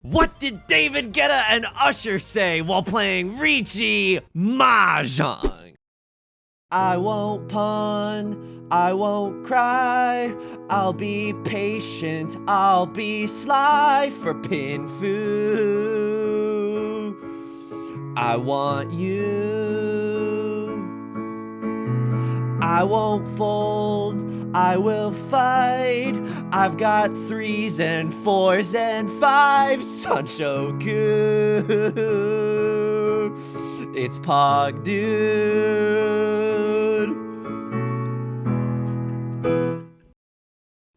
What did David Guetta and Usher say while playing Riichi Mahjong? I won't pawn, I won't cry, I'll be patient, I'll be sly for Pinfu. I want you. I won't fold, I will fight. I've got 3s and 4s and 5s. Sanshoku. It's Pog Dude.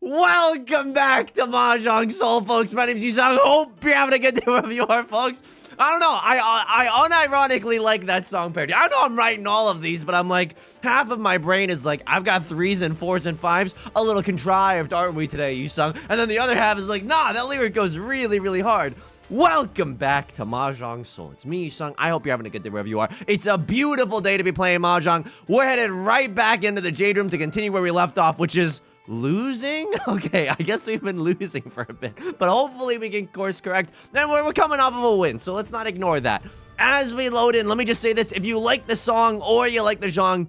Welcome back to Mahjong Soul, folks. My name's Yusong. Hope you're having a good day wherever you are, folks. I don't know. I unironically like that song parody. I know I'm writing all of these, but I'm like, half of my brain is like, I've got 3s and 4s and 5s. A little contrived, aren't we today, Yusong? And then the other half is like, nah, that lyric goes really, really hard. Welcome back to Mahjong Soul. It's me, Yusong. I hope you're having a good day wherever you are. It's a beautiful day to be playing Mahjong. We're headed right back into the Jade Room to continue where we left off, which is losing? Okay, I guess we've been losing for a bit, but hopefully we can course correct. Then we're coming off of a win, so let's not ignore that. As we load in, let me just say this. If you like the song or you like the genre,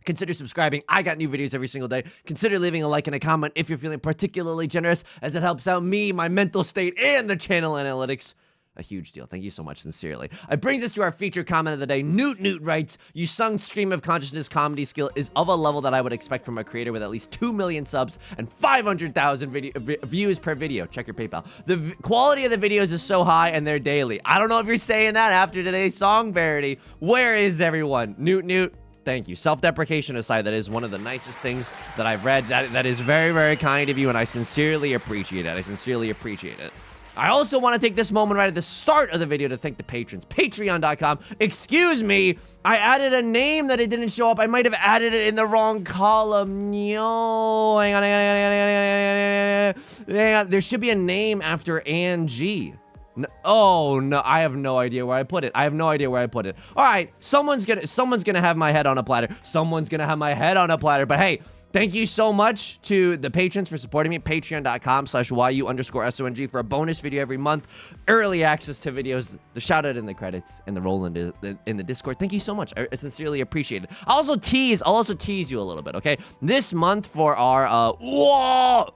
consider subscribing. I got new videos every single day. Consider leaving a like and a comment if you're feeling particularly generous, as it helps out me, my mental state, and the channel analytics. A huge deal. Thank you so much, sincerely. It brings us to our feature comment of the day. Newt writes, Yusung's stream of consciousness comedy skill is of a level that I would expect from a creator with at least 2 million subs and 500,000 views per video. Check your PayPal. The quality of the videos is so high and they're daily. I don't know if you're saying that after today's song parody. Where is everyone? Newt. Thank you. Self-deprecation aside, that is one of the nicest things that I've read. That is very, very kind of you, and I sincerely appreciate it. I also want to take this moment right at the start of the video to thank the patrons. Patreon.com. Excuse me, I added a name that it didn't show up. I might have added it in the wrong column. No, hang on. There should be a name after Angie. No, oh no, I have no idea where I put it. All right, someone's gonna have my head on a platter. But hey, thank you so much to the patrons for supporting me. Patreon.com/YU_SONG for a bonus video every month, early access to videos, the shout out in the credits, and the roll in the Discord. Thank you so much. I sincerely appreciate it. I'll also tease you a little bit, okay? This month for our whoa!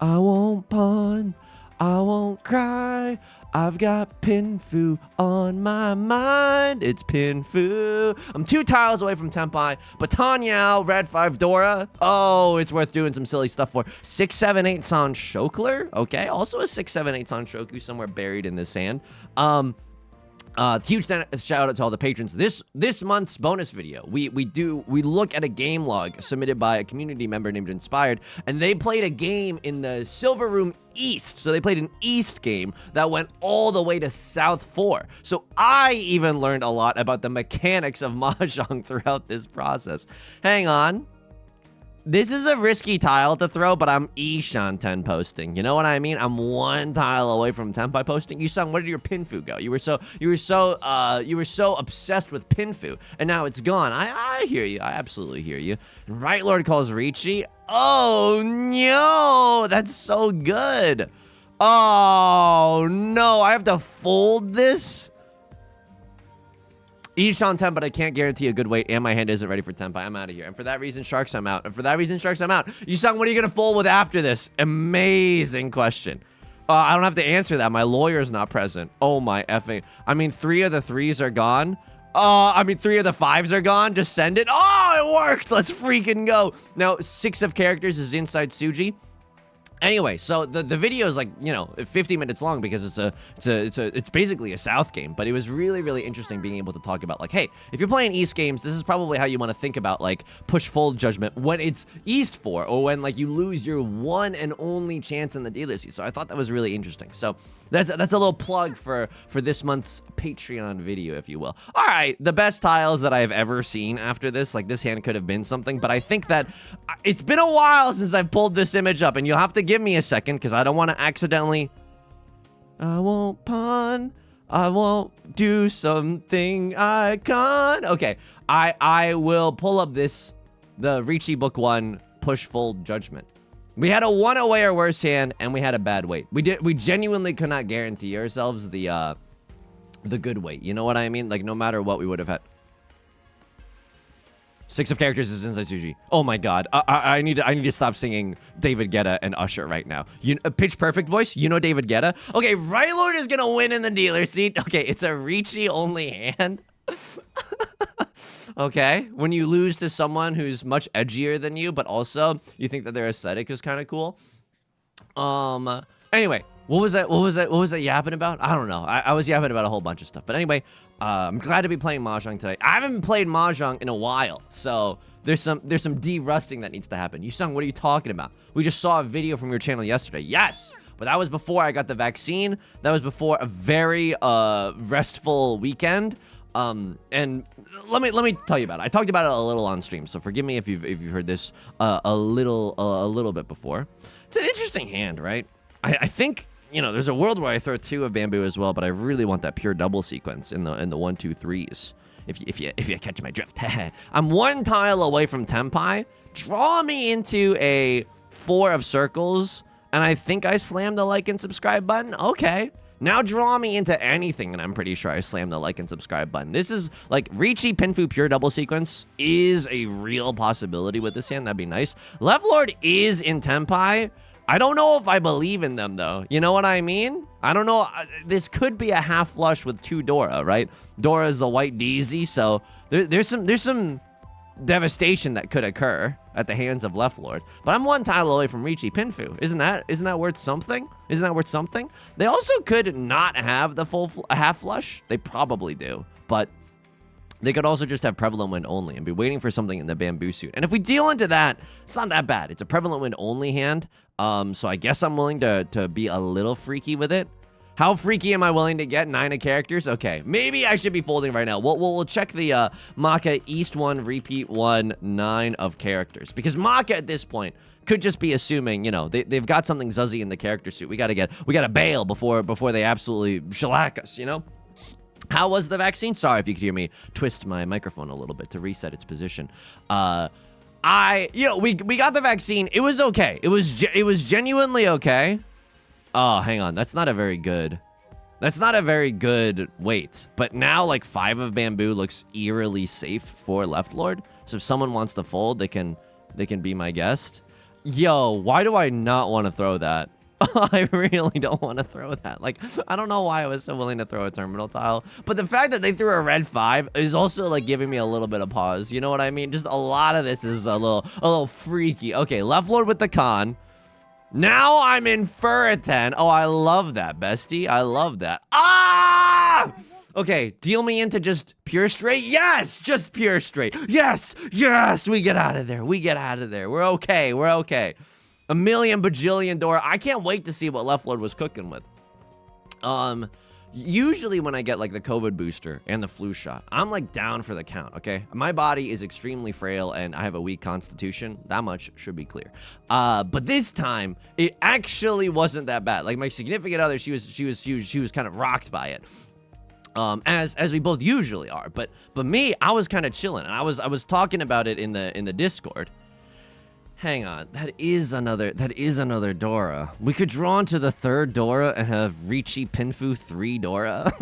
I won't pawn, I won't cry. I've got Pinfu on my mind. It's Pinfu. I'm 2 tiles away from Tenpai, but Tanyao, Red 5 Dora. Oh, it's worth doing some silly stuff for. 678 Sanshoku. Okay, also a 678 Sanshoku somewhere buried in the sand. Huge shout out to all the patrons. This month's bonus video, we look at a game log submitted by a community member named Inspired, and they played a game in the Silver Room East. So they played an East game that went all the way to South 4. So I even learned a lot about the mechanics of Mahjong throughout this process. Hang on. This is a risky tile to throw, but I'm Ishan 10 posting. You know what I mean? I'm 1 tile away from Tenpai posting. Yusung, where did your Pinfu go? You were so obsessed with Pinfu, and now it's gone. I hear you. I absolutely hear you. And Right Lord calls Riichi. Oh no, that's so good. Oh no, I have to fold this. Ishan 10, but I can't guarantee a good weight, and my hand isn't ready for Tenpai. I'm out of here. And for that reason, Sharks, I'm out. Yusung, what are you going to fold with after this? Amazing question. I don't have to answer that. My lawyer's not present. Oh, my effing. I mean, 3 of the 3s are gone. 3 of the 5s are gone. Just send it. Oh, it worked. Let's freaking go. Now, 6 of characters is inside Suji. Anyway, so the video is like, you know, 50 minutes long because it's basically a South game, but it was really, really interesting being able to talk about like, hey, if you're playing East games, this is probably how you want to think about like push fold judgment when it's East 4 or when like you lose your one and only chance in the dealer seat. So I thought that was really interesting. So that's a little plug for this month's Patreon video, if you will. All right, the best tiles that I've ever seen after this, like this hand could have been something, but I think that it's been a while since I've pulled this image up, and you'll have to give me a second because I don't want to accidentally. I won't pawn. I won't do something I can't. Okay, I will pull up the Riichi Book 1 push fold judgment. We had a 1 away or worse hand, and we had a bad weight. We genuinely could not guarantee ourselves the good weight. You know what I mean? Like, no matter what, we would have had. 6 of characters is Inside Suji. Oh my god. I need to stop singing David Guetta and Usher right now. Pitch Perfect voice? You know David Guetta? Okay, Right Lord is gonna win in the dealer seat. Okay, it's a Riichi only hand. Okay, when you lose to someone who's much edgier than you, but also you think that their aesthetic is kind of cool. Anyway, what was that yapping about? I don't know. I was yapping about a whole bunch of stuff. But anyway, I'm glad to be playing Mahjong today. I haven't played Mahjong in a while, so there's some de-rusting that needs to happen. Yusong, what are you talking about? We just saw a video from your channel yesterday. Yes, but that was before I got the vaccine. That was before a very restful weekend. And let me tell you about it. I talked about it a little on stream, so forgive me if you've heard this a little bit before. It's an interesting hand, right? I think, you know, there's a world where I throw 2 of bamboo as well, but I really want that pure double sequence in the 1, 2, 3s. If you catch my drift. I'm 1 tile away from Tenpai. Draw me into a 4 of circles, and I think I slammed the like and subscribe button. Okay. Now draw me into anything, and I'm pretty sure I slammed the like and subscribe button. This is, like, Riichi Pinfu pure double sequence is a real possibility with this hand. That'd be nice. Left Lord is in Tenpai. I don't know if I believe in them, though. You know what I mean? I don't know. This could be a half flush with 2 Dora, right? Dora is the white DZ, so there's some devastation that could occur at the hands of Left Lord. But I'm 1 tile away from Riichi Pinfu. Isn't that worth something? Isn't that worth something? They also could not have the full half flush. They probably do, but they could also just have Prevalent Wind only and be waiting for something in the bamboo suit. And if we deal into that, it's not that bad. It's a Prevalent Wind only hand. So I guess I'm willing to be a little freaky with it. How freaky am I willing to get? 9 of characters? Okay, maybe I should be folding right now. We'll check the Maka East 1, Repeat 1, 9 of characters. Because Maka at this point could just be assuming, you know, they've got something zuzzy in the character suit. We gotta bail before they absolutely shellac us, you know? How was the vaccine? Sorry if you could hear me twist my microphone a little bit to reset its position. We got the vaccine. It was okay. It was genuinely okay. Oh, hang on. That's not a very good weight. But now, like, 5 of bamboo looks eerily safe for Left Lord. So if someone wants to fold, they can be my guest. Yo, why do I not want to throw that? I really don't want to throw that. Like, I don't know why I was so willing to throw a terminal tile. But the fact that they threw a red 5 is also, like, giving me a little bit of pause. You know what I mean? Just a lot of this is a little freaky. Okay, Left Lord with the con. Now I'm in Furiten. Oh, I love that, bestie. I love that. Ah! Okay, deal me into just pure straight. Yes, just pure straight. Yes, we get out of there. We're okay. A million bajillion Dora. I can't wait to see what Left Lord was cooking with. Usually when I get, like, the COVID booster and the flu shot, I'm, like, down for the count, okay? My body is extremely frail, and I have a weak constitution. That much should be clear. But this time, it actually wasn't that bad. Like, my significant other, she was kind of rocked by it. As we both usually are. But me, I was kind of chilling, and I was talking about it in the Discord. Hang on, that is another Dora. We could draw into the 3rd Dora and have Riichi Pinfu 3 Dora.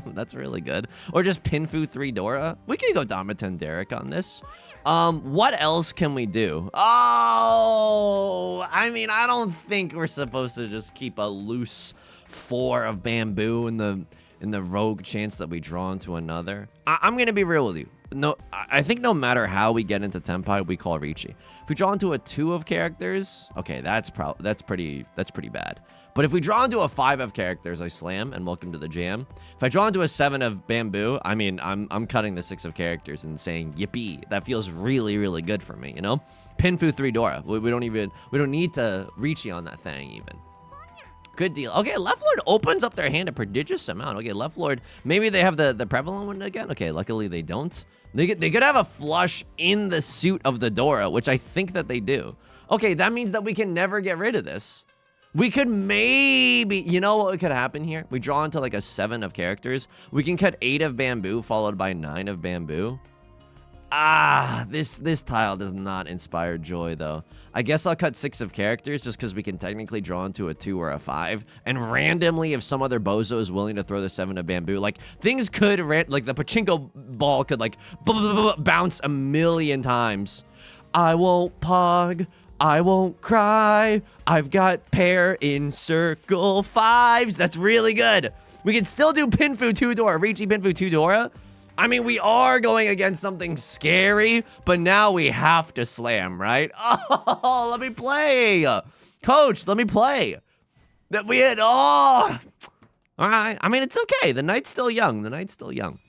That's really good. Or just Pinfu 3 Dora. We could go Damaten Derek on this. What else can we do? Oh, I mean, I don't think we're supposed to just keep a loose 4 of bamboo in the rogue chance that we draw into another. I'm gonna be real with you. No, I think no matter how we get into Tenpai, we call Riichi. If we draw into a 2 of characters, okay, that's pretty bad. But if we draw into a 5 of characters, I slam and welcome to the jam. If I draw into a 7 of bamboo, I mean, I'm cutting the 6 of characters and saying yippee. That feels really, really good for me, you know? Pinfu 3 Dora. We don't need to Riichi on that thing even. Good deal. Okay, Left Lord opens up their hand a prodigious amount. Okay, Left Lord, maybe they have the prevalent one again. Okay, luckily they don't. They could have a flush in the suit of the Dora, which I think that they do. Okay, that means that we can never get rid of this. We could maybe, you know what could happen here? We draw into like a 7 of characters. We can cut 8 of bamboo followed by 9 of bamboo. Ah, this tile does not inspire joy though. I guess I'll cut 6 of characters just because we can technically draw into a 2 or a 5. And randomly, if some other bozo is willing to throw the 7 of bamboo, like, things could, like, the pachinko ball could, like, bounce a million times. I won't pog. I won't cry. I've got pair in circle 5s. That's really good. We can still do Pinfu 2-Dora, Riichi Pinfu 2-Dora. I mean, we are going against something scary, but now we have to slam, right? Oh, let me play. Coach, let me play. That we had, oh. All right. I mean, it's okay. The night's still young. The night's still young.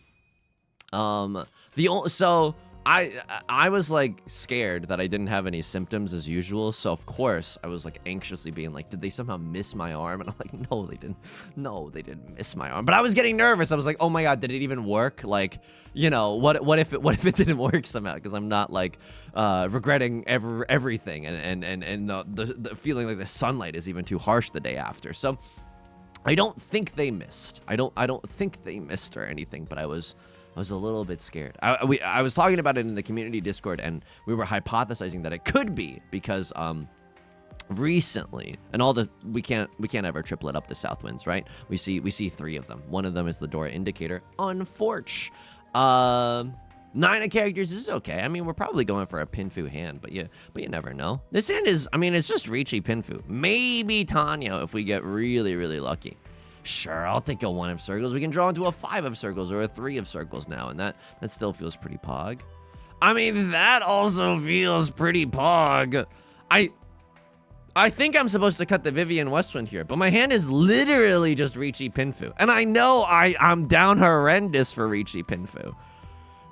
So I was like scared that I didn't have any symptoms as usual. So of course I was like anxiously being like, did they somehow miss my arm? And I'm like, no, they didn't. No, they didn't miss my arm. But I was getting nervous. I was like, oh my God, did it even work? Like, you know, what if it didn't work somehow? Because I'm not like regretting everything and the feeling like the sunlight is even too harsh the day after. So I don't think they missed. I don't think they missed or anything. But I was a little bit scared. I was talking about it in the community Discord, and we were hypothesizing that it could be because recently, and we can't ever triplet up the south winds, right? We see 3 of them. One of them is the Dora indicator. Unfortunately, 9 of characters is okay. I mean, we're probably going for a Pinfu hand, but you never know. This hand is, I mean, it's just Riichi Pinfu. Maybe Tanyo if we get really, really lucky. Sure, I'll take a 1 of circles. We can draw into a 5 of circles or a 3 of circles now, and that still feels pretty pog. I mean, that also feels pretty pog. I think I'm supposed to cut the Vivian Westwind here, but my hand is literally just Riichi Pinfu. And I know I'm down horrendous for Riichi Pinfu.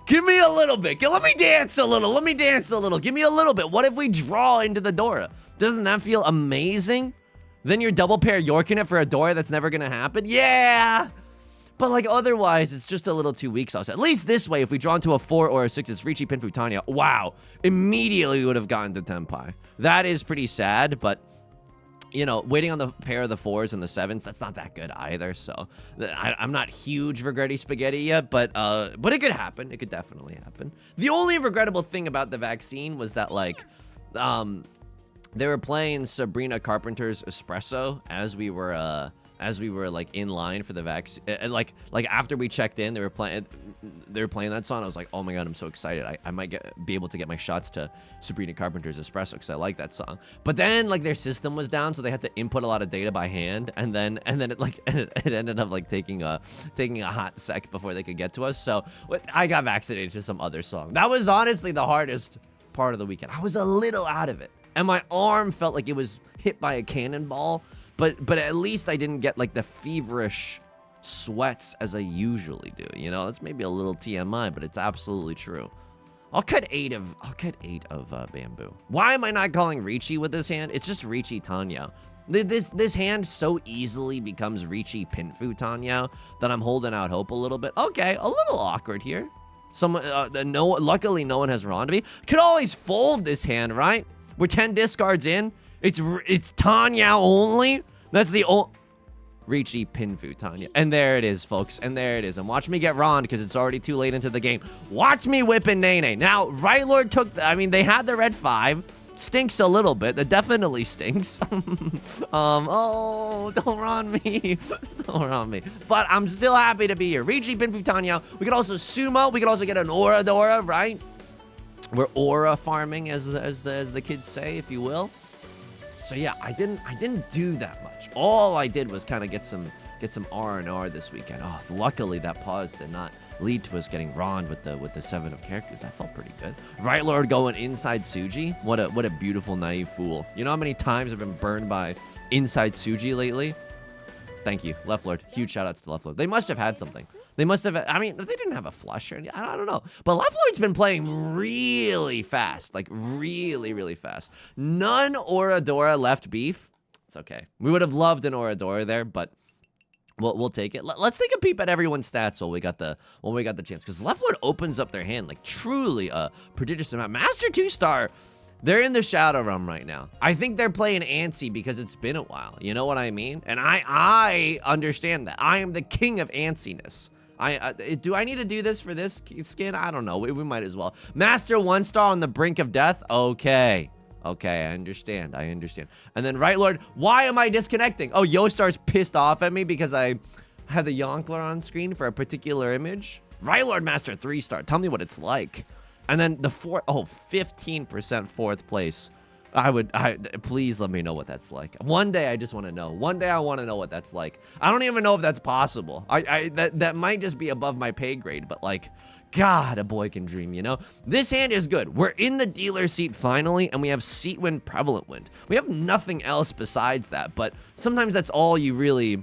Give me a little bit. Let me dance a little. Let me dance a little. Give me a little bit. What if we draw into the Dora? Doesn't that feel amazing? Then you're double pair Yorking it for a Dora that's never gonna happen? Yeah! But like otherwise, it's just a little too weak sauce. At least this way, if we draw into a 4 or a 6, it's Riichi Pinfu Tanya. Wow. Immediately we would have gotten to Tenpai. That is pretty sad, but you know, waiting on the pair of the 4s and the 7s, that's not that good either. So I'm not huge regretty spaghetti yet, but it could happen. It could definitely happen. The only regrettable thing about the vaccine was that like, they were playing Sabrina Carpenter's Espresso as we were like in line for the vaccine. Like after we checked in, they were playing that song. I was like, oh my God, I'm so excited. I might be able to get my shots to Sabrina Carpenter's Espresso because I like that song. But then like their system was down, so they had to input a lot of data by hand, and then it ended up like taking a hot sec before they could get to us. So I got vaccinated to some other song. That was honestly the hardest part of the weekend. I was a little out of it. And my arm felt like it was hit by a cannonball, but at least I didn't get like the feverish sweats as I usually do. You know, that's maybe a little TMI, but it's absolutely true. I'll cut 8 of bamboo. Why am I not calling Riichi with this hand? It's just Riichi Tanya. This hand so easily becomes Riichi Pinfu Tanya that I'm holding out hope a little bit. Okay, a little awkward here. Luckily no one has Ron to me. Could always fold this hand, right? We're 10 discards in. It's Tanya only. That's the old Riichi Pinfu Tanya. And there it is, folks. And there it is. And watch me get Ron because it's already too late into the game. Watch me whip in Nene. Now, Right Lord they had the red 5. Stinks a little bit. That definitely stinks. Oh, don't Ron me. Don't Ron me. But I'm still happy to be here. Riichi Pinfu Tanya. We could also sumo. We could also get an Aura Dora, right? We're aura farming, as the kids say, if you will. So yeah, I didn't do that much. All I did was kind of get some R&R this weekend. Oh, luckily that pause did not lead to us getting Ron with the 7 of characters. That felt pretty good. Right Lord going inside Suji. What a beautiful naive fool. You know how many times I've been burned by inside Suji lately? Thank you, Left Lord. Huge shout outs to Left Lord. They must have had something. They must have, I mean, they didn't have a flush or anything. I don't know. But Left Lord's been playing really fast. Like, really, really fast. None Oradora left beef. It's okay. We would have loved an Oradora there, but we'll take it. Let's take a peep at everyone's stats while we got the chance. Because Left Lord opens up their hand, like, truly a prodigious amount. Master 2-star, they're in the Shadow Realm right now. I think they're playing antsy because it's been a while. You know what I mean? And I understand that. I am the king of antsiness. Do I need to do this for this skin? I don't know. We might as well. Master 1-star on the brink of death? Okay. Okay, I understand. I understand. And then Right Lord, why am I disconnecting? Oh, Yostar's pissed off at me because I have the Yonkler on screen for a particular image. Right Lord Master 3-star. Tell me what it's like. And then the 15% fourth place. Please let me know what that's like. One day I just want to know. One day I want to know what that's like. I don't even know if that's possible. That might just be above my pay grade, but like, God, a boy can dream, you know? This hand is good. We're in the dealer seat finally, and we have seat wind, prevalent wind. We have nothing else besides that, but sometimes that's all you really...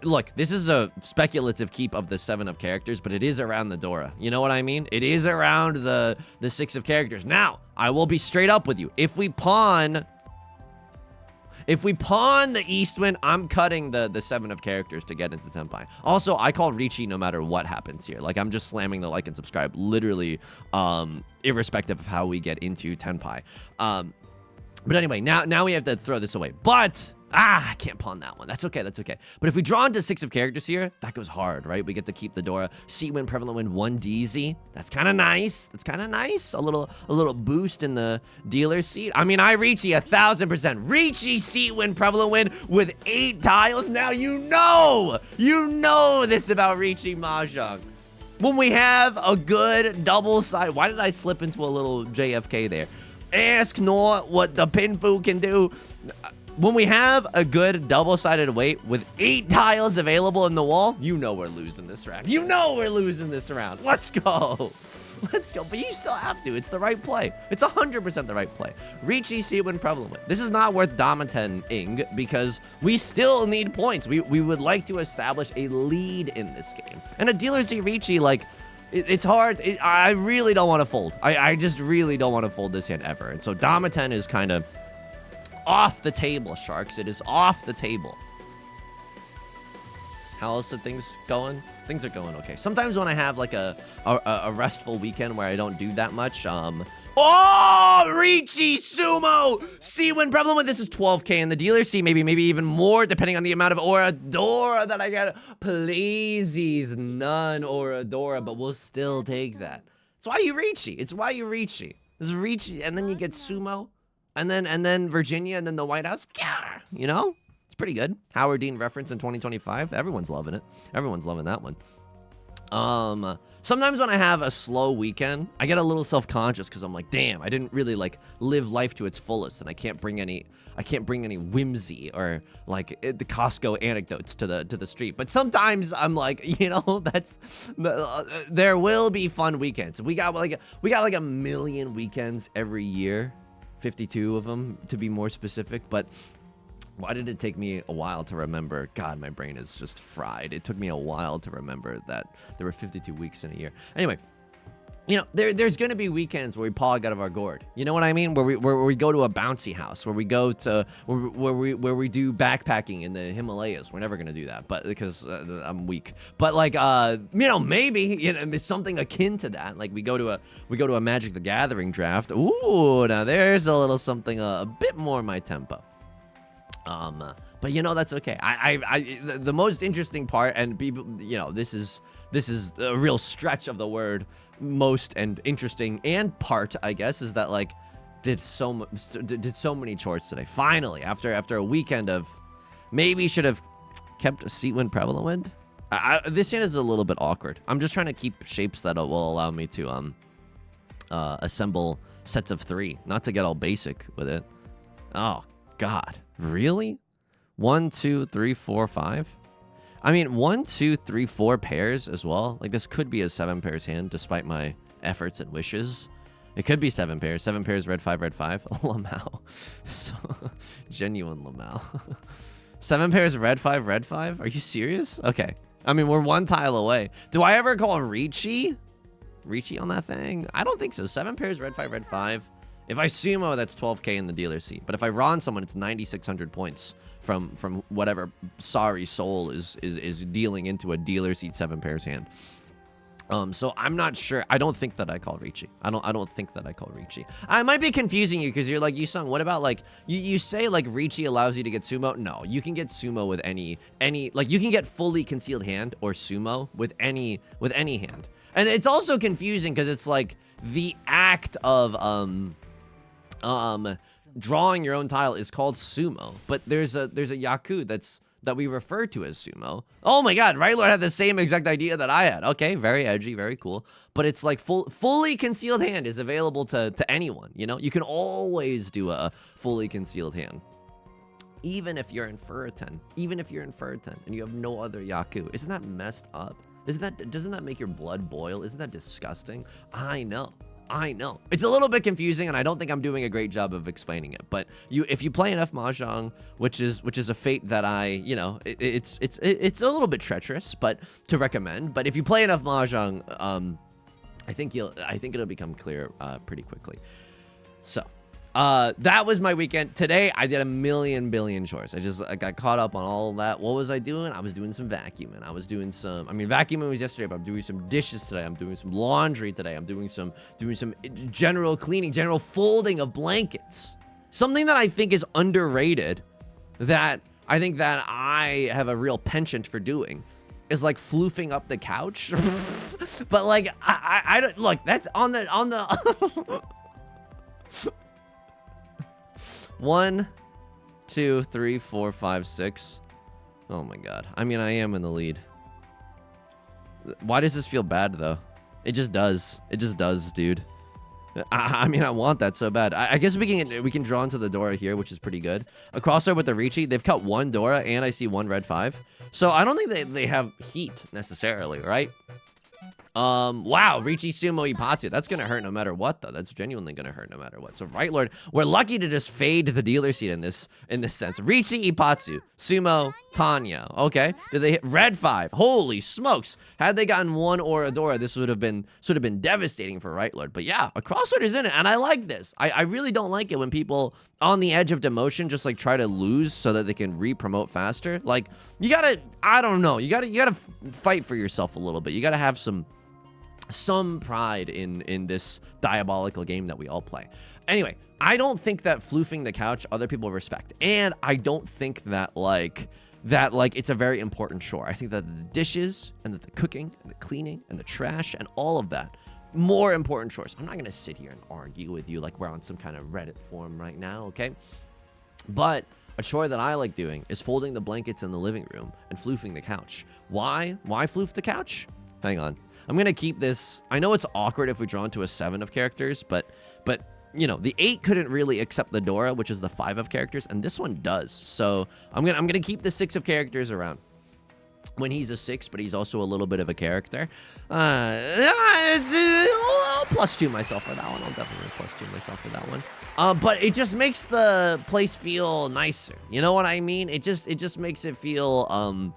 Look, this is a speculative keep of the 7 of characters, but it is around the Dora. You know what I mean? It is around the 6 of characters. Now, I will be straight up with you. If we pawn the Eastwind, I'm cutting the 7 of characters to get into Tenpai. Also, I call Riichi no matter what happens here. Like, I'm just slamming the like and subscribe, literally, irrespective of how we get into Tenpai. But anyway, now we have to throw this away. But... I can't pawn that one. That's okay, that's okay. But if we draw into 6 of characters here, that goes hard, right? We get to keep the Dora. Seat wind, prevalent wind, 1 DZ. That's kind of nice. That's kind of nice. A little boost in the dealer seat. I mean, I Riichi 1000%. Riichi seat wind, prevalent wind with 8 tiles. Now you know this about Riichi Mahjong. When we have a good double side, why did I slip into a little JFK there? Ask not what the Pinfu can do. When we have a good double-sided weight with 8 tiles available in the wall, you know we're losing this round. You know we're losing this round. Let's go. Let's go. But you still have to. It's the right play. It's 100% the right play. Riichi, see when prevalent with. This is not worth Damaten-ing because we still need points. We would like to establish a lead in this game. And a dealer see Riichi, like, it's hard. I really don't want to fold. I just really don't want to fold this hand ever. And so Damaten is kind of off the table, Sharks. It is off the table. How else are things going? Things are going okay. Sometimes when I have like a restful weekend where I don't do that much, oh, Riichi Sumo! See when prevalent with this is 12k in the dealer. See, maybe even more depending on the amount of Oradora that I get. Please, none Oradora, but we'll still take that. It's why you Riichi. It's why you Riichi. This is Riichi, and then you get Sumo. And then Virginia, and then the White House. Yeah, you know? It's pretty good. Howard Dean reference in 2025. Everyone's loving it. Everyone's loving that one. Sometimes when I have a slow weekend, I get a little self-conscious because I'm like, damn, I didn't really like live life to its fullest, and I can't bring any whimsy or like the Costco anecdotes to the street. But sometimes I'm like, you know, there will be fun weekends. We got like a million weekends every year. 52 of them, to be more specific, but why did it take me a while to remember? God, my brain is just fried. It took me a while to remember that there were 52 weeks in a year. Anyway, you know, there's gonna be weekends where we pog out of our gourd. You know what I mean? Where we go to a bouncy house, where we go to where we do backpacking in the Himalayas. We're never gonna do that, but because I'm weak. But like, you know, maybe it's something akin to that. Like we go to a Magic the Gathering draft. Ooh, now there's a little something a bit more my tempo. But you know, that's okay. The most interesting part, and people, you know, this is a real stretch of the word most and interesting and part, I guess, is that like did so many chores today. Finally, after a weekend of maybe should have kept a seat wind, prevalent wind. This hand is a little bit awkward. I'm just trying to keep shapes that will allow me to assemble sets of 3, not to get all basic with it. Oh God, really? 1, 2, 3, 4, 5. I mean, 1, 2, 3, 4 pairs as well. Like, this could be a 7 pairs hand, despite my efforts and wishes. It could be 7 pairs. 7 pairs, red 5, red 5. Lamau. So, genuine Lamau. 7 pairs, red 5, red 5? Are you serious? Okay. I mean, we're 1 tile away. Do I ever call Riichi? Riichi on that thing? I don't think so. 7 pairs, red 5, red 5. If I sumo, that's 12k in the dealer seat. But if I Ron someone, it's 9,600 points from whatever sorry soul is dealing into a dealer seat 7 pairs hand. So I'm not sure. I don't think that I call Riichi. I don't think that I call Riichi. I might be confusing you because you're like, Yusong, what about like you say like Riichi allows you to get sumo? No, you can get sumo with any like you can get fully concealed hand or sumo with any hand. And it's also confusing because it's like the act of drawing your own tile is called sumo, but there's a yaku that we refer to as sumo. Oh my god, Right Lord had the same exact idea that I had. Okay, very edgy, very cool. But it's like fully concealed hand is available to anyone, you know? You can always do a fully concealed hand. Even if you're in Furiten, and you have no other yaku. Isn't that messed up? Doesn't that make your blood boil? Isn't that disgusting? I know. It's a little bit confusing, and I don't think I'm doing a great job of explaining it. But if you play enough Mahjong, which is a fate that it's a little bit treacherous, but to recommend. But if you play enough Mahjong, I think it'll become clear pretty quickly. So. That was my weekend. Today, I did a billion chores. I got caught up on all of that. What was I doing? I was doing some vacuuming. Vacuuming was yesterday, but I'm doing some dishes today. I'm doing some laundry today. I'm doing some general cleaning, general folding of blankets. Something that I think is underrated, that I think that I have a real penchant for doing, is like floofing up the couch. But like, I don't, look, that's on the 1, 2, 3, 4, 5, 6. Oh my god. I mean, I am in the lead. Why does this feel bad though? It just does. It just does, dude. I mean, I want that so bad. I guess we can draw into the Dora here, which is pretty good. A crossover with the Riichi. They've cut 1 Dora, and I see 1 red 5. So I don't think they have heat necessarily, right? Wow, Riichi Sumo Ipatsu. That's gonna hurt no matter what, though. That's genuinely gonna hurt no matter what. So, Right Lord, we're lucky to just fade the dealer seat in this sense. Riichi Ipatsu, Sumo, Tanya. Okay, did they hit red 5? Holy smokes! Had they gotten 1 Oradora, this would have been devastating for Right Lord. But yeah, a crossword is in it, and I like this. I really don't like it when people on the edge of demotion just like try to lose so that they can re-promote faster. Like, you gotta, I don't know, you gotta fight for yourself a little bit. You gotta have some pride in this diabolical game that we all play. Anyway, I don't think that floofing the couch other people respect, and I don't think that it's a very important chore. I think that the dishes and the cooking and the cleaning and the trash and all of that, more important chores. I'm not gonna sit here and argue with you like we're on some kind of Reddit forum right now, okay? But a chore that I like doing is folding the blankets in the living room and floofing the couch. Why floof the couch? Hang on. I'm gonna keep this. I know it's awkward if we draw into a 7 of characters, but you know, the 8 couldn't really accept the Dora, which is the 5 of characters, and this one does. So I'm gonna keep the 6 of characters around when he's a 6, but he's also a little bit of a character. I'll +2 myself for that one. I'll definitely +2 myself for that one. But it just makes the place feel nicer. You know what I mean? It just makes it feel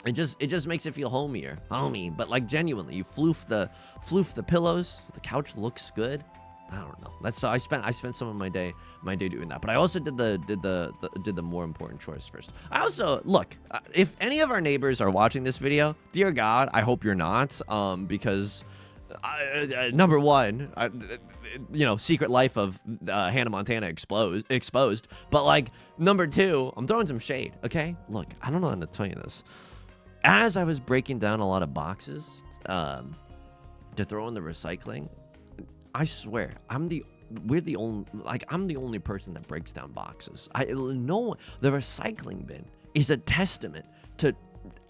It just makes it feel homey. But like genuinely, you floof the pillows. The couch looks good. I don't know. I spent some of my day doing that. But I also did the more important chores first. I also look, if any of our neighbors are watching this video, dear God, I hope you're not, because number one, you know, secret life of Hannah Montana exposed. But like number 2, I'm throwing some shade. Okay, look, I don't know how to tell you this. As I was breaking down a lot of boxes to throw in the recycling, I swear, I'm the only person that breaks down boxes. The recycling bin is a testament to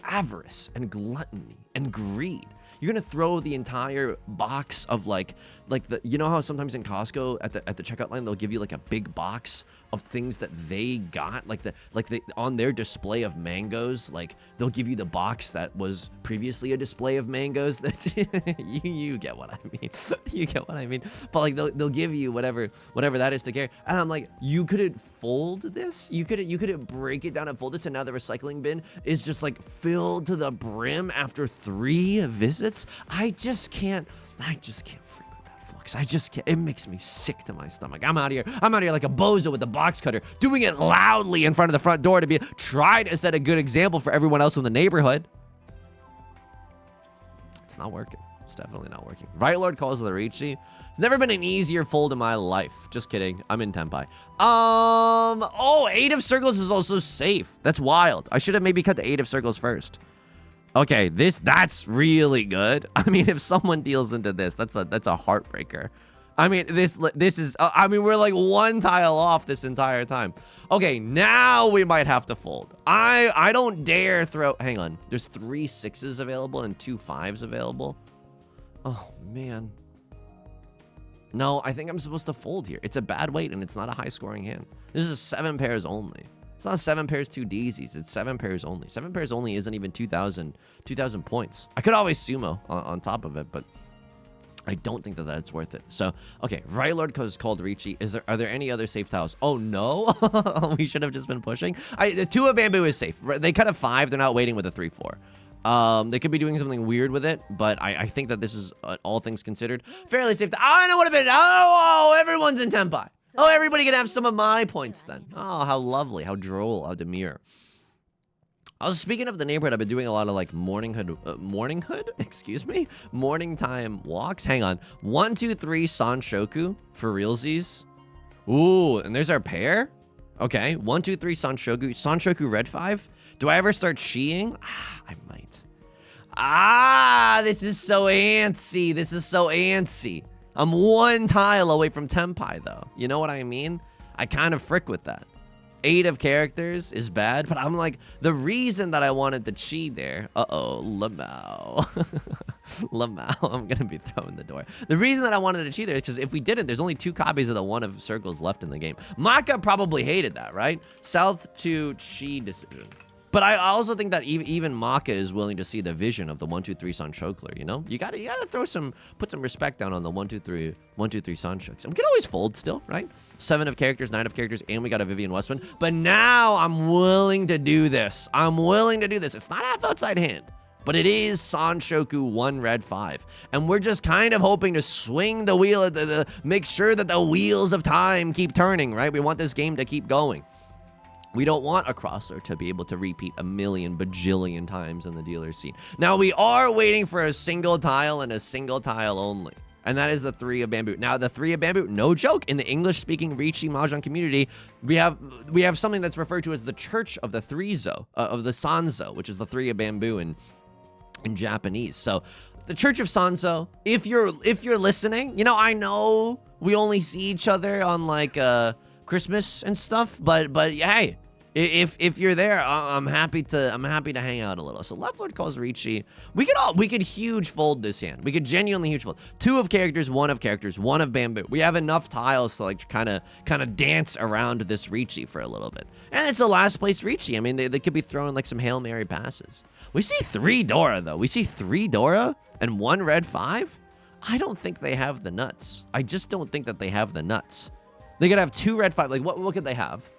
avarice and gluttony and greed. You're gonna throw the entire box of like you know how sometimes in Costco at the checkout line they'll give you like a big box of things that they got, like on their display of mangoes, like they'll give you the box that was previously a display of mangoes. you get what I mean. You get what I mean. But like they'll give you whatever that is to carry. And I'm like, you couldn't fold this? You couldn't break it down and fold this, and now the recycling bin is just like filled to the brim after 3 visits? I just can't frequent that, folks. I just can't. It makes me sick to my stomach. I'm out here like a bozo with a box cutter, doing it loudly in front of the front door to try to set a good example for everyone else in the neighborhood. It's not working. It's definitely not working. Right Lord calls the Riichi. It's never been an easier fold in my life. Just kidding. I'm in Tenpai. Oh, 8 of circles is also safe. That's wild. I should have maybe cut the 8 of circles first. Okay, that's really good. I mean, if someone deals into this, that's a heartbreaker. I mean, this is, I mean, we're like one tile off this entire time. Okay, now we might have to fold. I don't dare throw, hang on. There's 3 6s available and 2 5s available. Oh, man. No, I think I'm supposed to fold here. It's a bad weight and it's not a high scoring hand. This is 7 pairs only. It's not 7 pairs 2 D's. It's 7 pairs only. 7 pairs only isn't even 2,000 points. I could always sumo on top of it, but I don't think that that's worth it. So, okay, Right Lord is called Riichi. Are there any other safe tiles? Oh, no. We should have just been pushing. The 2 of bamboo is safe. They cut a 5. They're not waiting with a 3-4. They could be doing something weird with it, but I think that this is, all things considered, fairly safe. I know what have been. Oh, everyone's in Tenpai. Oh, everybody can have some of my points then. Oh, how lovely, how droll, how demure. I was speaking of the neighborhood. I've been doing a lot of like morning time walks. Hang on, 1, 2, 3 Sanshoku for realsies. Ooh, and there's our pair. Okay, 1, 2, 3 Sanshoku red 5. Do I ever start shiing? I might. This is so antsy. This is so antsy. I'm 1 tile away from Tenpai though. You know what I mean? I kind of frick with that. 8 of characters is bad, but I'm like, the reason that I wanted the chi there, Lamau. Lamau, I'm gonna be throwing the door. The reason that I wanted the chi there is because if we didn't, there's only 2 copies of the 1 of circles left in the game. Maka probably hated that, right? South to chi decision. But I also think that even Maka is willing to see the vision of the 1, 2, 3 Sanshoku, you know? You gotta put some respect down on the 1, 2, 3 Sanshoku. And we can always fold still, right? 7 of characters, 9 of characters, and we got a Vivian Westwind. But now I'm willing to do this. I'm willing to do this. It's not half outside hand, but it is Sanshoku 1 red 5. And we're just kind of hoping to swing the wheel, make sure that the wheels of time keep turning, right? We want this game to keep going. We don't want a crosser to be able to repeat a million bajillion times in the dealer's scene. Now, we are waiting for a single tile and a single tile only. And that is the 3 of bamboo. Now, the 3 of bamboo, no joke, in the English-speaking Riichi Mahjong community, we have something that's referred to as the Church of the 3-zo, of the Sanzo, which is the 3 of bamboo in Japanese. So, the Church of Sanzo, if you're listening, you know, I know we only see each other on, like, Christmas and stuff, but hey, if you're there, I'm happy to hang out a little. So Left Lord calls Riichi. We could huge fold this hand. We could genuinely huge fold. 2 of characters, 1 of characters, 1 of bamboo. We have enough tiles to like kind of dance around this Riichi for a little bit. And it's a last place Riichi. I mean, they could be throwing like some Hail Mary passes. We see 3 Dora though. We see 3 Dora and 1 red 5. I don't think they have the nuts. I just don't think that they have the nuts. They could have 2 red 5. Like what could they have?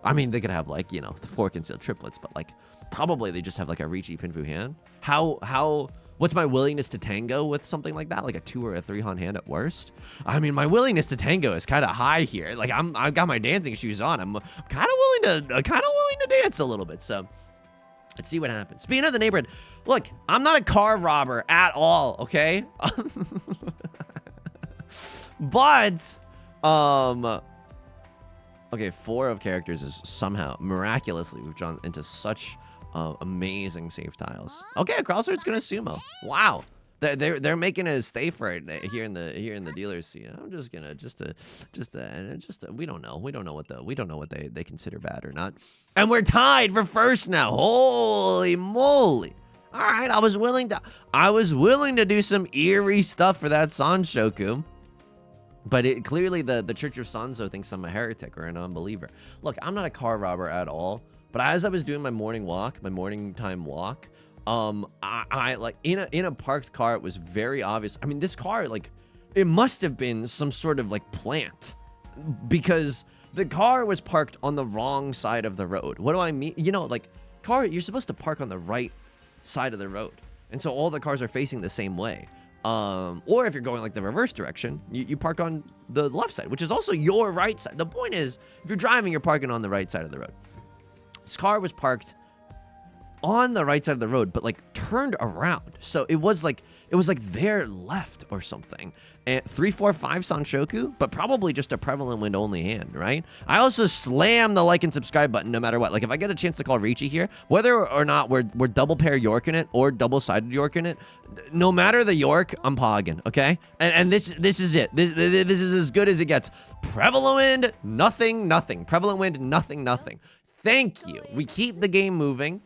I mean, they could have like, you know, the 4 concealed triplets, but like probably they just have like a Riichi Pinfu hand. What's my willingness to tango with something like that? Like a 2 or a 3 on hand at worst. I mean, my willingness to tango is kind of high here. Like I've got my dancing shoes on. I'm kind of willing to dance a little bit. So let's see what happens. Speaking of the neighborhood, look, I'm not a car robber at all. Okay. But okay, 4 of characters is somehow, miraculously, we've drawn into such amazing save tiles. Okay, a crossroads gonna sumo. Wow, they're making a stay for it here in the dealer's seat. I'm just gonna we don't know what they consider bad or not. And we're tied for first now. Holy moly! All right, I was willing to do some eerie stuff for that Sanshoku. But clearly the Church of Sanzo thinks I'm a heretic or an unbeliever. Look, I'm not a car robber at all. But as I was doing my morning time walk, I like in a parked car, it was very obvious. I mean, this car, like, it must have been some sort of like plant, because the car was parked on the wrong side of the road. What do I mean? You know, like, car, you're supposed to park on the right side of the road, and so all the cars are facing the same way. Or if you're going like the reverse direction, you park on the left side, which is also your right side. The point is, if you're driving, you're parking on the right side of the road. This car was parked on the right side of the road, but like turned around. So it was like their left or something. And 3, 4, 5 Sanshoku, but probably just a prevalent wind only hand, right? I also slam the like and subscribe button no matter what. Like if I get a chance to call Riichi here, whether or not we're double pair Yorking it or double sided Yorking it, no matter the York, I'm pogging, okay? And this is it. This is as good as it gets. Prevalent wind, nothing, nothing. Prevalent wind, nothing, nothing. Thank you. We keep the game moving.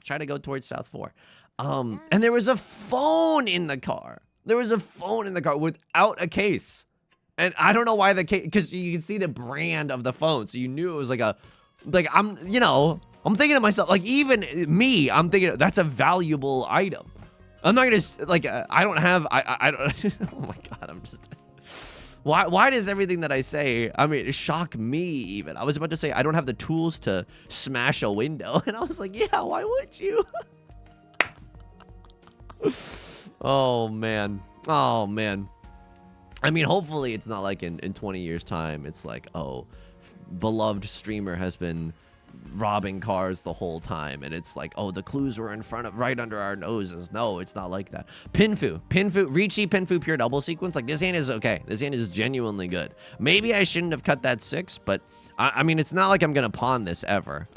Try to go towards South 4. And there was a phone in the car. There was a phone in the car without a case. And I don't know why the case, because you can see the brand of the phone. So you knew it was like I'm thinking to myself, like even me, I'm thinking that's a valuable item. I'm not going to, like, I don't, oh my God, I'm just, why does everything that I say, I mean, shock me even? I was about to say, I don't have the tools to smash a window. And I was like, yeah, why would you? Oh, man. Oh, man. I mean, hopefully it's not like in 20 years' time, it's like, oh, beloved streamer has been robbing cars the whole time. And it's like, oh, the clues were in front of, right under our noses. No, it's not like that. Pinfu, Riichi Pinfu pure double sequence. Like, this hand is okay. This hand is genuinely good. Maybe I shouldn't have cut that 6, but I mean, it's not like I'm going to pawn this ever.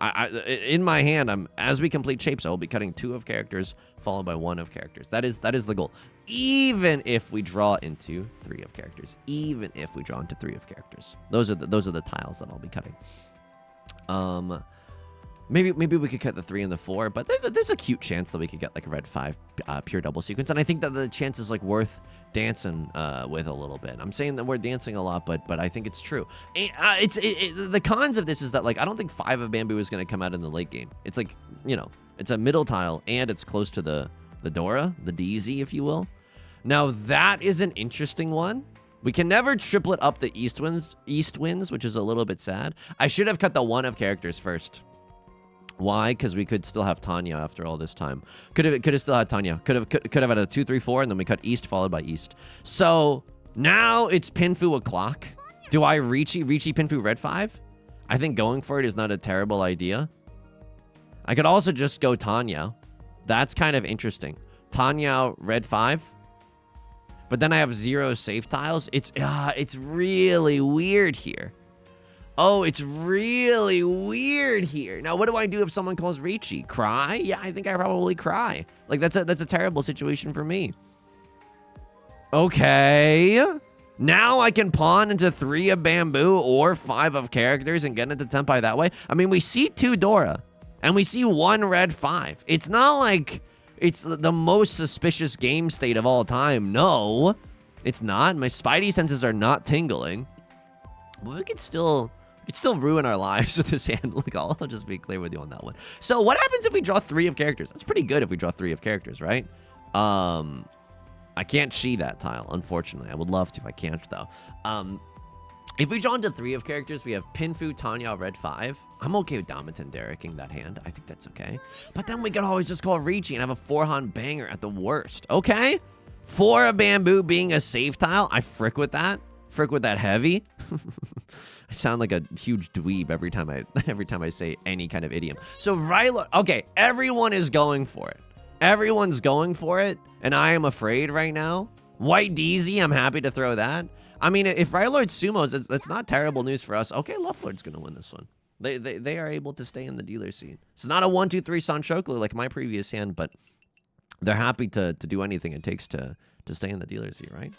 In my hand, as we complete shapes, I will be cutting 2 of characters, followed by 1 of characters. That is the goal. Even if we draw into 3 of characters. Even if we draw into 3 of characters. Those are the tiles that I'll be cutting. Maybe we could cut the 3 and the 4, but there's a cute chance that we could get like a red 5 pure double sequence, and I think that the chance is like worth dancing with a little bit. I'm saying that we're dancing a lot, but I think it's true. The cons of this is that like I don't think 5 of bamboo is going to come out in the late game. It's like, you know, it's a middle tile and it's close to the Dora, the DZ, if you will. Now that is an interesting one. We can never triplet up the east winds, which is a little bit sad. I should have cut the 1 of characters first. Why? Because we could still have Tanya after all this time. Could have still had Tanya. Could have had a 2, 3, 4, and then we cut east followed by east. So now it's Pinfu o'clock. Do I Riichi Pinfu red 5? I think going for it is not a terrible idea. I could also just go Tanya. That's kind of interesting. Tanya red 5. But then I have 0 safe tiles. It's really weird here. Oh, it's really weird here. Now, what do I do if someone calls Riichi? Cry? Yeah, I think I probably cry. Like, that's a terrible situation for me. Okay. Now I can pawn into 3 of bamboo or 5 of characters and get into Tenpai that way. I mean, we see 2 Dora, and we see 1 red 5. It's not like it's the most suspicious game state of all time. No, it's not. My spidey senses are not tingling. But we could still ruin our lives with this hand. Look, I'll just be clear with you on that one. So what happens if we draw 3 of characters? That's pretty good if we draw 3 of characters, right? I can't Shi that tile, unfortunately. I would love to. I can't, though. If we draw into 3 of characters, we have Pinfu, Tanya, red 5. I'm okay with Damaten Derekking that hand. I think that's okay. But then we could always just call Riichi and have a 4-hand banger at the worst. Okay? 4 of bamboo being a safe tile. I frick with that. Frick with that heavy. I sound like a huge dweeb every time I say any kind of idiom. So Rylo, okay, everyone is going for it. Everyone's going for it, and I am afraid right now. White DZ, I'm happy to throw that. I mean, if Rylord sumos, that's not terrible news for us. Okay, Loflord's gonna win this one. They are able to stay in the dealer seat. It's not a 1, 2, 3 Sanshoku like my previous hand, but they're happy to do anything it takes to stay in the dealer seat, right?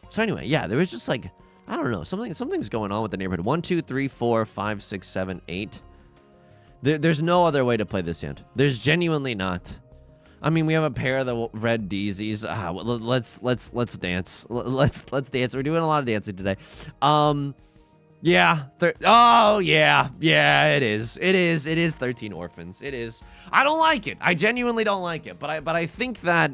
So anyway, yeah, there was just like, I don't know, something's going on with the neighborhood. 1, 2, 3, 4, 5, 6, 7, 8. There's no other way to play this hand. There's genuinely not. I mean, we have a pair of the red DZs. Let's dance. Let's dance. We're doing a lot of dancing today. Yeah. Oh yeah. Yeah, it is. It is 13 orphans. It is. I don't like it. I genuinely don't like it. But I think that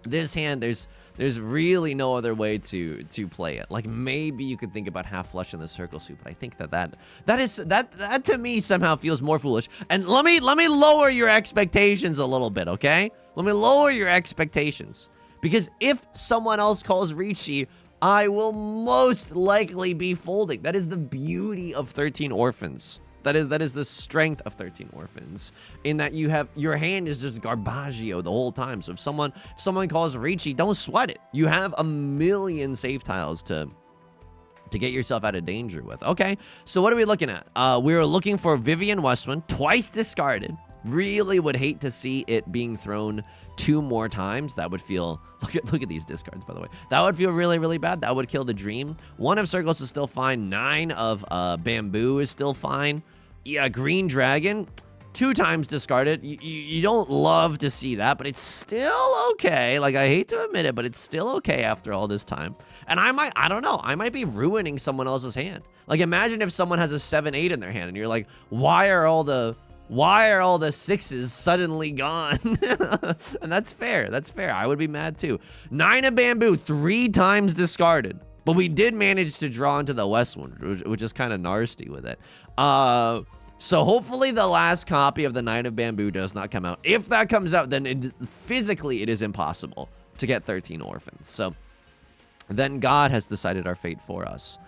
this hand, there's really no other way to play it. Like, maybe you could think about half flush in the circle suit, but I think that to me somehow feels more foolish. And let me lower your expectations a little bit, okay? Let me lower your expectations. Because if someone else calls Riichi, I will most likely be folding. That is the beauty of 13 orphans. That is the strength of 13 Orphans, in that you have, your hand is just garbaggio the whole time. So if someone calls Riichi, don't sweat it. You have a million save tiles to get yourself out of danger with. Okay, so what are we looking at? We were looking for Vivian Westwind, twice discarded. Really would hate to see it being thrown 2 more times. That would feel, look at these discards, by the way. That would feel really, really bad. That would kill the dream. 1 of Circles is still fine. 9 of Bamboo is still fine. Yeah, Green Dragon, 2 times discarded. You don't love to see that, but it's still okay. Like, I hate to admit it, but it's still okay after all this time. And I don't know, I might be ruining someone else's hand. Like, imagine if someone has a 7-8 in their hand, and you're like, why are all the 6s suddenly gone? And that's fair. That's fair. I would be mad too. 9 of Bamboo, 3 times discarded. But we did manage to draw into the West one, which is kind of nasty with it. So hopefully the last copy of the 9 of Bamboo does not come out. If that comes out, then physically it is impossible to get 13 Orphans. So then God has decided our fate for us.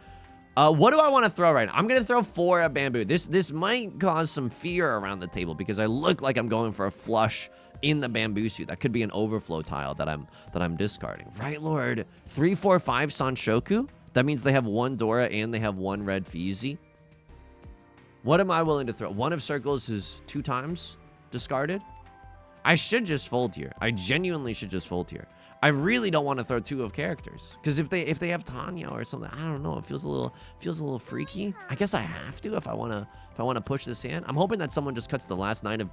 What do I want to throw right now? I'm going to throw 4 of Bamboo. This might cause some fear around the table because I look like I'm going for a flush in the Bamboo suit. That could be an overflow tile that I'm discarding. Right, Lord? 3, 4, 5 Sanshoku? That means they have 1 Dora and they have 1 red Fizi. What am I willing to throw? 1 of Circles is 2 times discarded. I should just fold here. I genuinely should just fold here. I really don't want to throw 2 of Characters, because if they have Tanya or something, I don't know. It feels a little freaky. I guess I have to if I want to push this hand. I'm hoping that someone just cuts the last 9 of.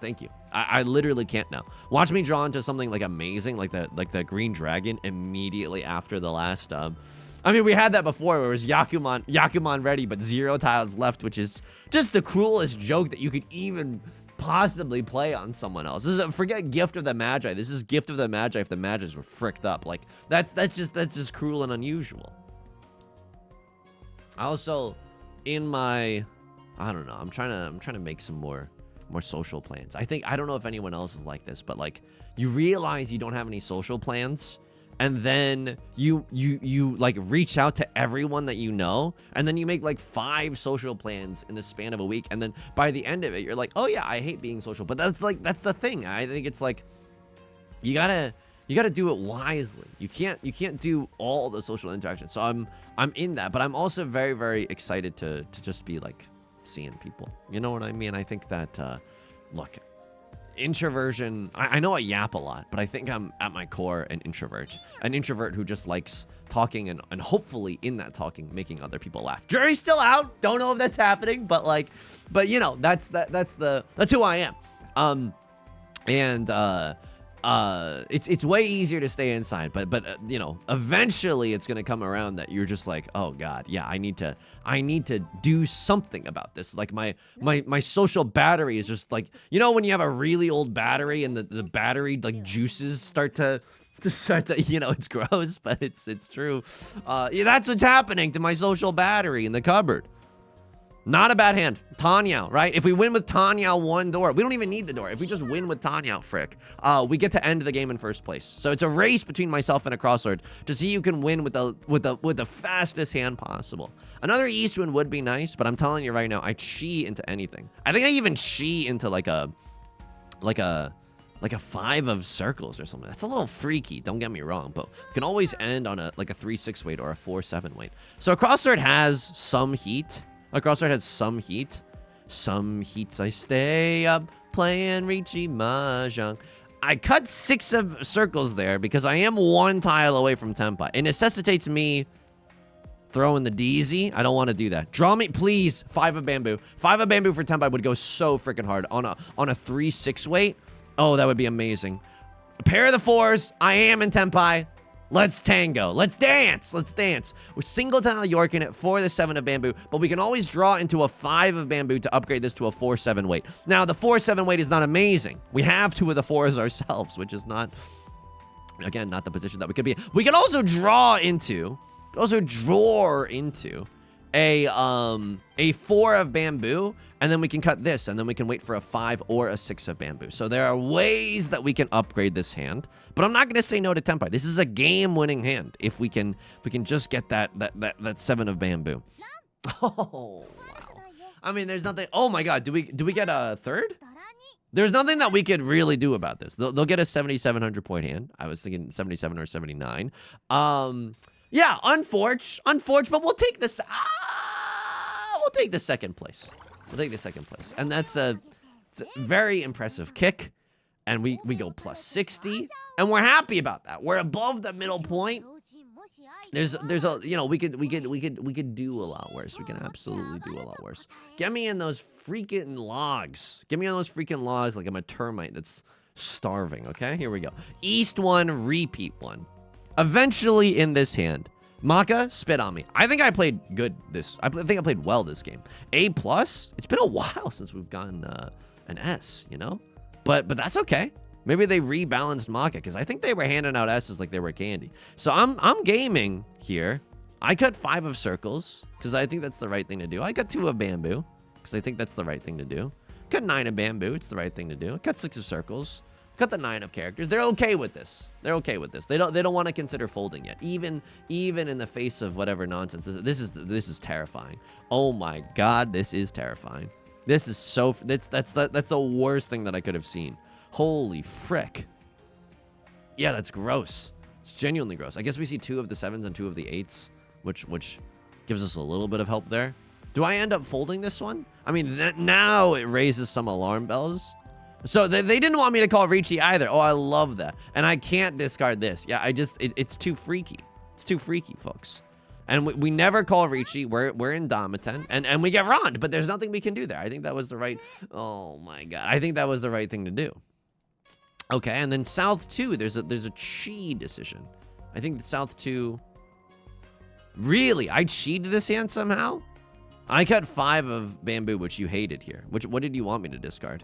Thank you. I literally can't now. Watch me draw into something like amazing, like the Green Dragon immediately after the last. I mean, we had that before where it was Yakuman ready, but 0 tiles left, which is just the cruelest joke that you could even possibly play on someone else. This is forget Gift of the Magi. This is Gift of the Magi if the Magis were fricked up. Like that's just cruel and unusual. I also, in my, I don't know. I'm trying to make some more social plans. I don't know if anyone else is like this, but like you realize you don't have any social plans, and then you like reach out to everyone that you know, and then you make like 5 social plans in the span of a week, and then by the end of it you're like, oh yeah, I hate being social. But that's the thing. I think it's like you gotta do it wisely. You can't do all the social interactions. So I'm in that, but I'm also very, very excited to just be like seeing people. You know what I mean? I think that look, introversion, I know I yap a lot, but I think I'm at my core an introvert who just likes talking and hopefully in that talking making other people laugh. Jury's still out, don't know if that's happening, but you know, that's who I am. It's way easier to stay inside, but you know, eventually it's gonna come around that you're just like, oh god, yeah, I need to do something about this. Like my social battery is just like, you know, when you have a really old battery and the battery like juices start to, you know, it's gross, but it's true. Yeah, that's what's happening to my social battery in the cupboard. Not a bad hand. Tanya, right? If we win with Tanya 1 door, we don't even need the door. If we just win with Tanya, frick, we get to end the game in first place. So it's a race between myself and a Crosslord to see who can win with the fastest hand possible. Another Eastwind would be nice, but I'm telling you right now, I chi into anything. I think I even chi into like a 5 of Circles or something. That's a little freaky, don't get me wrong, but we can always end on a 3-6 weight or a 4-7 weight. So a Crosslord has some heat. A Crosslord has some heat. Some heats I stay up playing Riichi Mahjong. I cut 6 of Circles there because I am 1 tile away from Tenpai. It necessitates me throwing the DZ. I don't want to do that. Draw me, please. 5 of Bamboo. 5 of Bamboo for Tenpai would go so freaking hard on a 3-6 weight. Oh, that would be amazing. A pair of the 4s. I am in Tenpai. Let's tango. Let's dance. Let's dance. We're single tile Yorking it for the 7 of Bamboo, but we can always draw into a 5 of Bamboo to upgrade this to a 4-7 weight. Now, the 4-7 weight is not amazing. We have 2 of the 4s ourselves, which is not, again, not the position that we could be in. We can also draw into a 4 of Bamboo, and then we can cut this, and then we can wait for a 5 or a 6 of Bamboo. So there are ways that we can upgrade this hand, but I'm not going to say no to Tenpai. This is a game-winning hand if we can just get that 7 of Bamboo. Oh, wow. I mean, there's nothing. Oh my God, do we get a third? There's nothing that we could really do about this. They'll get a 7,700 point hand. I was thinking 77 or 79. Yeah, unfortunate, but we'll take this. We'll take the second place. We'll take the second place, and it's a very impressive kick. And we go plus 60, and we're happy about that. We're above the middle point. There's a, you know, we could do a lot worse. We can absolutely do a lot worse. Get me in those freaking logs. Get me on those freaking logs like I'm a termite that's starving. Okay, here we go. East 1, repeat 1. Eventually in this hand, Maka spit on me. I think I played good this. I think I played well this game. A+. It's been a while since we've gotten an S. You know. But that's okay. Maybe they rebalanced Maka, because I think they were handing out S's like they were candy. So I'm gaming here. I cut 5 of circles, because I think that's the right thing to do. I cut 2 of bamboo, because I think that's the right thing to do. Cut 9 of bamboo, it's the right thing to do. Cut 6 of circles. Cut the 9 of characters. They're okay with this. They're okay with this. They don't want to consider folding yet. Even in the face of whatever nonsense. This is terrifying. Oh my God, this is terrifying. This is so, that's the worst thing that I could have seen. Holy frick. Yeah, that's gross. It's genuinely gross. I guess we see 2 of the 7s and 2 of the 8s, which gives us a little bit of help there. Do I end up folding this one? I mean, now it raises some alarm bells. So they didn't want me to call Riichi either. Oh, I love that. And I can't discard this. Yeah, it's too freaky. It's too freaky, folks. And we never call Riichi. We're in Domiten, and we get Rond, but there's nothing we can do there. I think that was the right. Oh my God, I think that was the right thing to do. Okay, and then South 2. There's a chi decision. I think the South 2. Really, I cheated this hand somehow. I cut 5 of bamboo, which you hated here. What did you want me to discard?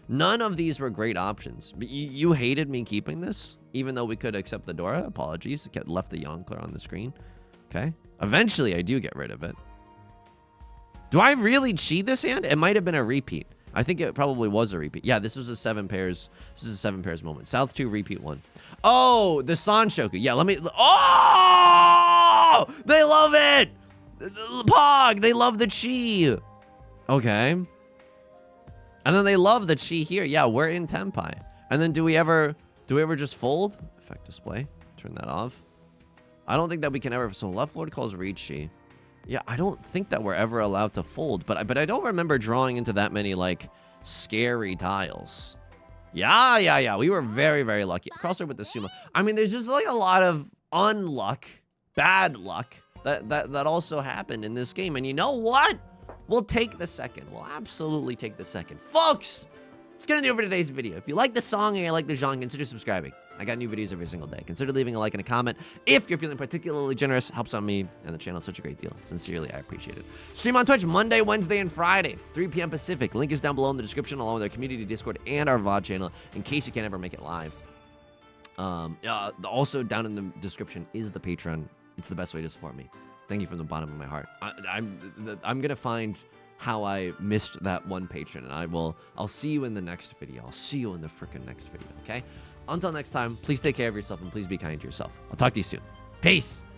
None of these were great options. But you hated me keeping this, even though we could accept the Dora. Apologies, I left the Yonkler on the screen. Okay. Eventually, I do get rid of it. Do I really cheat this hand? It might have been a repeat. I think it probably was a repeat. Yeah, this was a 7 pairs. This is a 7 pairs moment. South 2, repeat 1. Oh, the Sanshoku. Yeah, let me. Oh, they love it. Pog, they love the chi. Okay. And then they love the chi here. Yeah, we're in Tenpai. And then do we ever just fold? Effect display. Turn that off. I don't think that we can ever. So left lord calls Riichi. Yeah, I don't think that we're ever allowed to fold, but I don't remember drawing into that many like scary tiles. Yeah. We were very, very lucky. Crossover with the sumo. I mean, there's just like a lot of unluck, bad luck that also happened in this game. And you know what? We'll take the second. We'll absolutely take the second, folks. It's gonna do it for today's video. If you like the song and you like the genre, consider subscribing. I got new videos every single day. Consider leaving a like and a comment. If you're feeling particularly generous, helps on me and the channel. Such a great deal. Sincerely, I appreciate it. Stream on Twitch Monday, Wednesday, and Friday, 3 p.m. Pacific. Link is down below in the description, along with our community Discord and our VOD channel, in case you can't ever make it live. Also down in the description is the Patreon. It's the best way to support me. Thank you from the bottom of my heart. I'm gonna find how I missed that one patron, and I'll see you in the next video. I'll see you in the freaking next video, okay? Until next time, please take care of yourself and please be kind to yourself. I'll talk to you soon. Peace.